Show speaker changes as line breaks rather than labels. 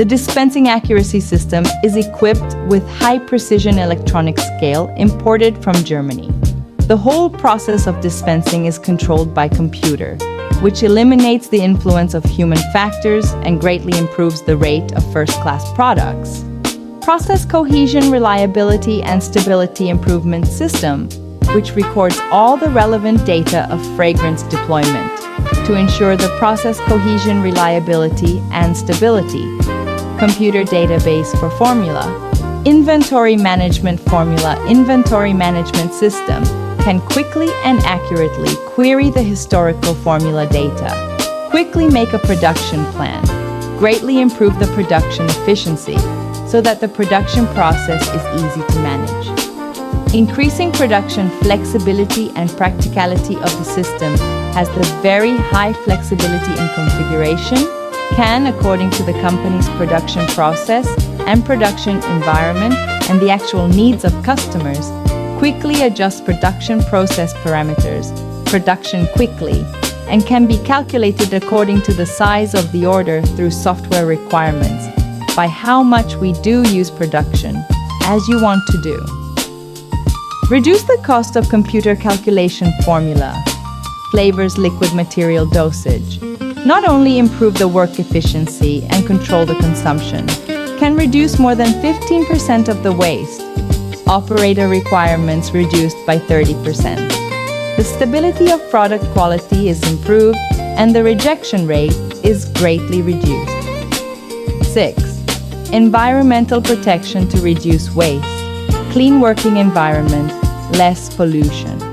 The dispensing accuracy system is equipped with high-precision electronic scale imported from Germany. The whole process of dispensing is controlled by computer, which eliminates the influence of human factors and greatly improves the rate of first-class products. Process cohesion, reliability, and stability improvement system, which records all the relevant data of fragrance deployment to ensure the process cohesion, reliability, and stability. Computer database for formula. Inventory management formula. Inventory management system can quickly and accurately query the historical formula data, quickly make a production plan, greatly improve the production efficiency so that the production process is easy to manage. Increasing production flexibility and practicality of the system has the very high flexibility in configuration, can, according to the company's production process and production environment and the actual needs of customers, quickly adjust production process parameters, production quickly, and can be calculated according to the size of the order through software requirements, by how much we do use production, as you want to do. Reduce the cost of computer calculation formula. Flavours liquid material dosage. Not only improve the work efficiency and control the consumption, can reduce more than 15% of the waste. Operator requirements reduced by 30%. The stability of product quality is improved and the rejection rate is greatly reduced. 6. Environmental protection to reduce waste. Clean working environment, less pollution.